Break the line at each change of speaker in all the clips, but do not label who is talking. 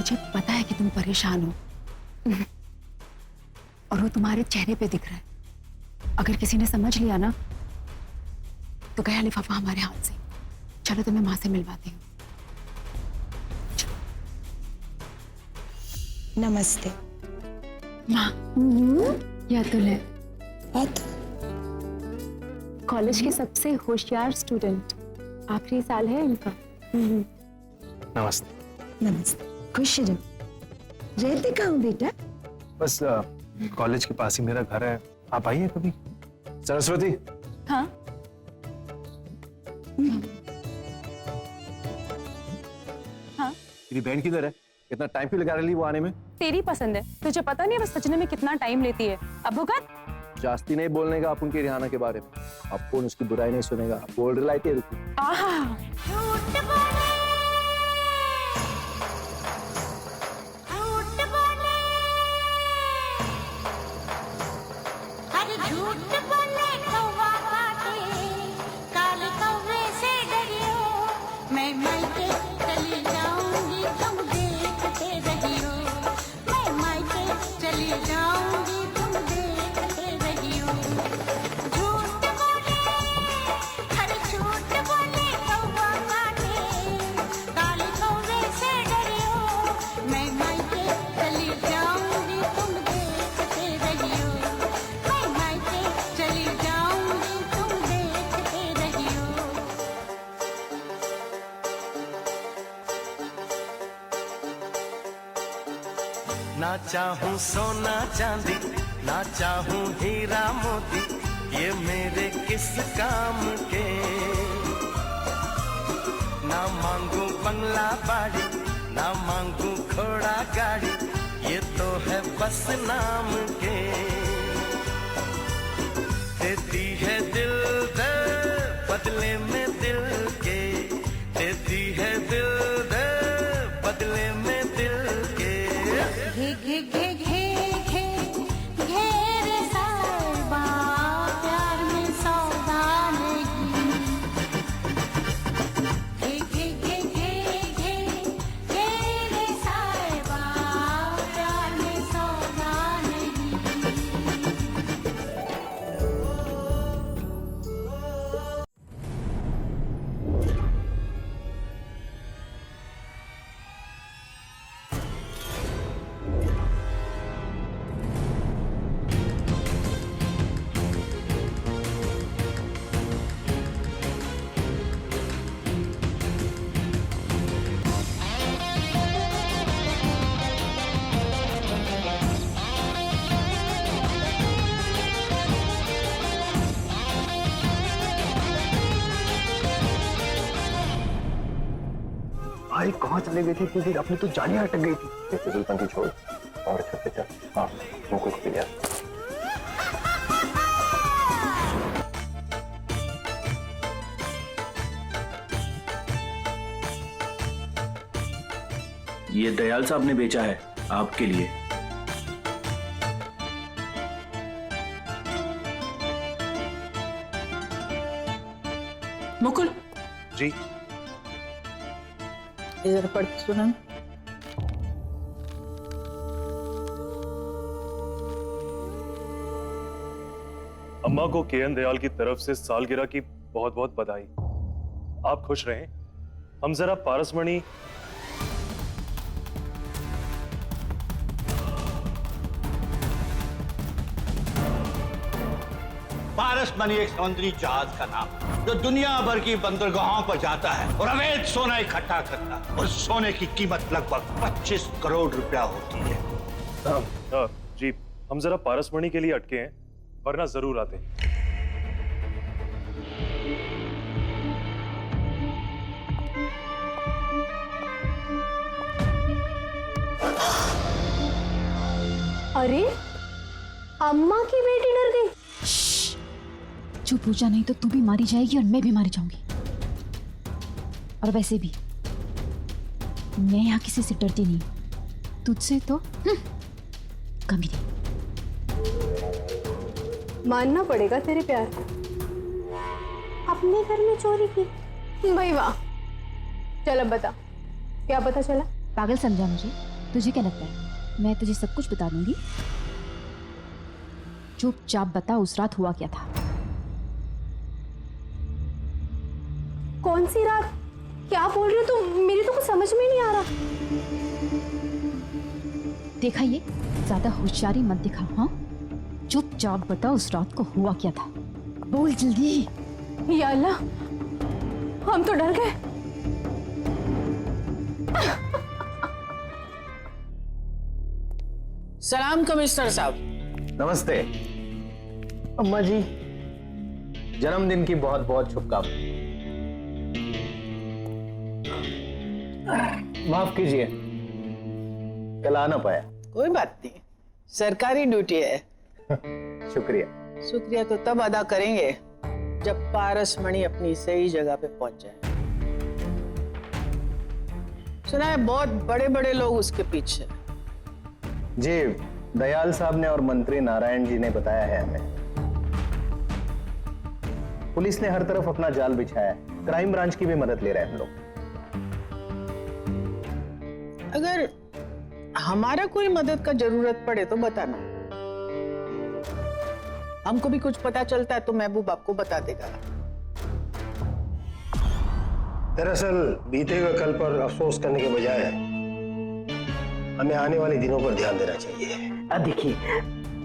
मुझे पता है कि तुम परेशान हो और वो तुम्हारे चेहरे पे दिख रहा है। अगर किसी ने समझ लिया ना तो गया लिफाफा हमारे हाथ से। चलो तुम्हें मां से मिलवाती हूँ।
नमस्ते
माँ, ये अतुल है, कॉलेज के सबसे होशियार स्टूडेंट। आखिरी साल है इनका।
नमस्ते।
नमस्ते, खुश रहो। रहते कहाँ बेटा?
बस कॉलेज के पास ही मेरा घर है, आप आइए कभी। सरस्वती।
हाँ। हाँ।
तेरी बहन किधर है? कितना टाइम क्यों लगा रही वो आने में?
तेरी पसंद है, तुझे पता नहीं है बस सचने में कितना टाइम लेती है। अब भुगत।
जास्ती नहीं बोलने का अपन की रिहाना के बारे में। अब कौन उसकी बुराई नहीं सुनेगा। बोल रही लाइट रुकी।
ना चाहूं सोना चांदी, ना चाहूं हीरा मोती, ये मेरे किस काम के। ना मांगू बंगला बाड़ी, ना मांगू घोड़ा गाड़ी, ये तो है बस नाम के। देती है दिल दे बदले में दिल के, देती है दिल दे बदले में दिल के।
घे घे घे घे घे घेरे साहिबा प्यार में सौदा नहीं। घे घे घे घे घे घेरे साहिबा प्यार में सौदा नहीं।
भाई कहाँ चले गए थे इतनी देर? अपनी तो जालियां अटक गई थी। फिजूलपंती छोड़ और छत पे चल। हाँ, मुकुल को ले आ।
ये दयाल साहब ने बेचा है आपके लिए।
मुकुल,
जी।
इधर पढ़ के सुना।
अम्मा को केएन दयाल की तरफ से सालगिरह की बहुत बहुत बधाई। आप खुश रहें। हम जरा पारसमणि
पारसमणि एक समुद्री जहाज का नाम जो दुनिया भर की बंदरगाहों पर जाता है और अवैध सोना इकट्ठा करता है। और सोने की कीमत लगभग 25 करोड़ रुपया होती है।
जी, हम जरा पारसमणि के लिए अटके हैं, वरना जरूर आते।
अरे अम्मा की बेटी डर गई।
जो पूजा नहीं तो तू भी मारी जाएगी और मैं भी मारी जाऊंगी। और वैसे भी मैं यहाँ किसी से डरती नहीं, तुझसे तो कमी नहीं।
मानना पड़ेगा तेरे प्यार को। अपने घर में चोरी की, भाई वाह। चल अब बता, क्या पता चला?
पागल समझा मुझे? तुझे क्या लगता है मैं तुझे सब कुछ बता दूंगी? चुपचाप बता उस रात हुआ क्या था।
कौन सी रात? क्या बोल रहे हो तुम? मेरी तो कुछ समझ में नहीं आ रहा।
देखा, ये ज्यादा होशियारी मत दिखा। हाँ, चुपचाप बता उस रात को हुआ क्या था। बोल जल्दी।
या अल्लाह, हम तो डर गए।
सलाम कमिश्नर साहब।
नमस्ते अम्मा जी, जन्मदिन की बहुत बहुत शुभकामनाएं। माफ कीजिए, कल आ ना पाया।
कोई बात नहीं, सरकारी ड्यूटी है।
शुक्रिया।
शुक्रिया तो तब अदा करेंगे जब पारस मणि अपनी सही जगह पे पहुंच जाए। सुना है बहुत बड़े बड़े लोग उसके पीछे।
जी, दयाल साहब ने और मंत्री नारायण जी ने बताया है हमें। पुलिस ने हर तरफ अपना जाल बिछाया है, क्राइम ब्रांच की भी मदद ले रहे हैं हम लोग।
अगर हमारा कोई मदद का जरूरत पड़े तो बताना, हमको भी कुछ पता चलता है तो महबूब आपको बता देगा।
दरअसल बीते हुए कल पर अफसोस करने के बजाय हमें आने वाले दिनों पर ध्यान देना चाहिए।
अब देखिए,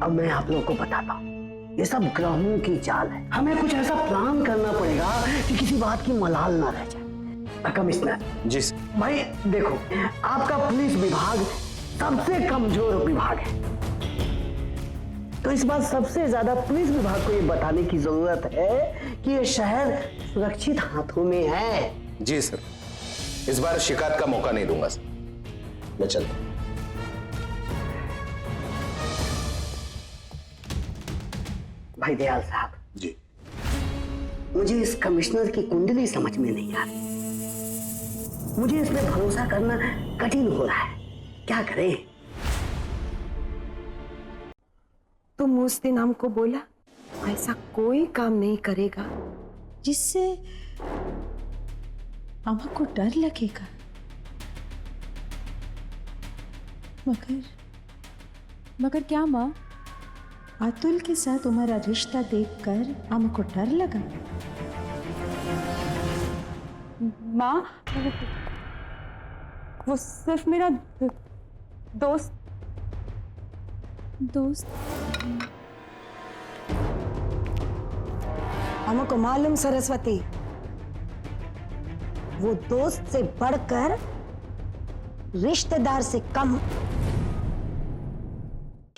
अब मैं आप लोगों को बताता हूँ, ये सब ग्रहों की चाल है। हमें कुछ ऐसा प्लान करना पड़ेगा कि किसी बात की मलाल ना रह जाए। कमिश्नर
जी
भाई देखो, आपका पुलिस विभाग सबसे कमजोर विभाग है, तो इस बार सबसे ज्यादा पुलिस विभाग को ये बताने की जरूरत है कि ये शहर सुरक्षित हाथों में है।
जी सर, इस बार शिकायत का मौका नहीं दूंगा सर। मैं चलता हूं।
भाई दयाल साहब
जी,
मुझे इस कमिश्नर की कुंडली समझ में नहीं आ रही। मुझे इस पे भरोसा करना कठिन हो रहा है, क्या करें?
तुम उस दिन हमको बोला ऐसा कोई काम नहीं करेगा जिससे अम्मा को डर लगेगा। मगर क्या माँ, अतुल के साथ तुम्हारा रिश्ता देखकर अम्मा को डर लगा?
माँ, वो सिर्फ मेरा दोस्त।
अम्मा को मालूम सरस्वती, वो दोस्त से बढ़कर रिश्तेदार से कम।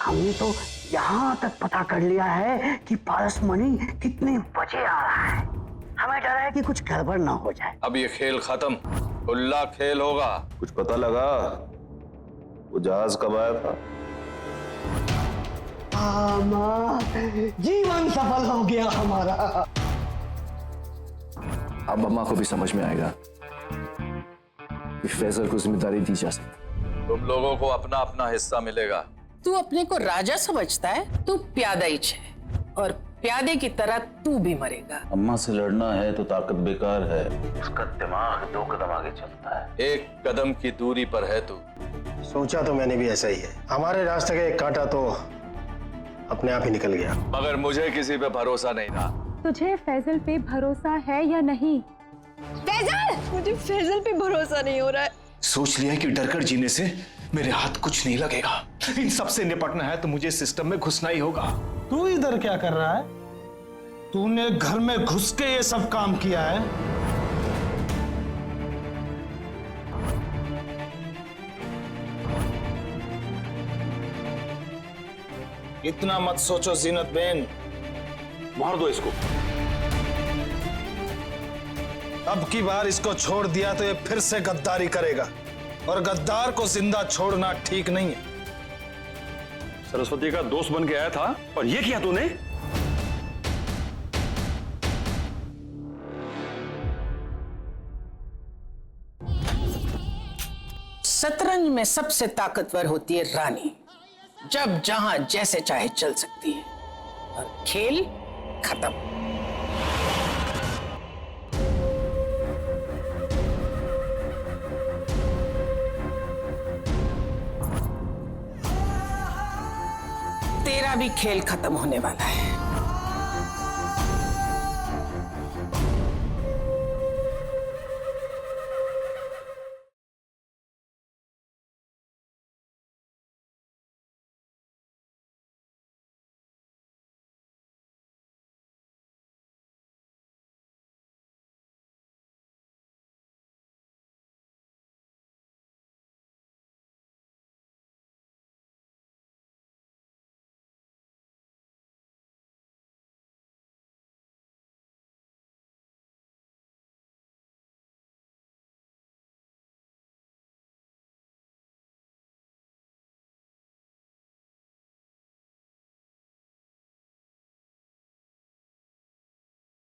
हमने तो यहाँ तक पता कर लिया है कि पारस मणि कितने बजे आ रहा है। हमें डर है कि कुछ गड़बड़ ना हो जाए।
अब ये खेल खत्म, खुला खेल होगा।
कुछ पता लगा वो जहाज कब आया था?
माँ, जीवन सफल हो गया हमारा।
अब अम्मा को भी समझ में आएगा कि फैजल को जिम्मेदारी दी जा सकती।
तुम लोगों को अपना अपना हिस्सा मिलेगा।
तू अपने को राजा समझता है, तू प्यादा ही है और प्यादे की तरह तू भी मरेगा।
अम्मा से लड़ना है तो ताकत बेकार है, उसका दिमाग 2 कदम आगे चलता है।
1 कदम की दूरी पर है तू।
सोचा तो मैंने भी ऐसा ही है। हमारे रास्ते का एक कांटा तो अपने आप ही निकल गया।
मगर मुझे किसी पे भरोसा नहीं था।
तुझे फैजल पे भरोसा है या नहीं?
फैजल, मुझे फैजल पे भरोसा नहीं हो रहा है।
सोच लिया कि डरकर जीने से मेरे हाथ कुछ नहीं लगेगा। इन सब से निपटना है तो मुझे सिस्टम में घुसना ही होगा।
तू इधर क्या कर रहा है? तूने घर में घुस के ये सब काम किया है।
इतना मत सोचो जीनत बेन, मार दो इसको।
अब की बार इसको छोड़ दिया तो ये फिर से गद्दारी करेगा, और गद्दार को जिंदा छोड़ना ठीक नहीं है।
सरस्वती का दोस्त बन के आया था और ये किया तूने?
शतरंज में सबसे ताकतवर होती है रानी, जब जहां जैसे चाहे चल सकती है, और खेल खत्म। भी खेल खत्म होने वाला है।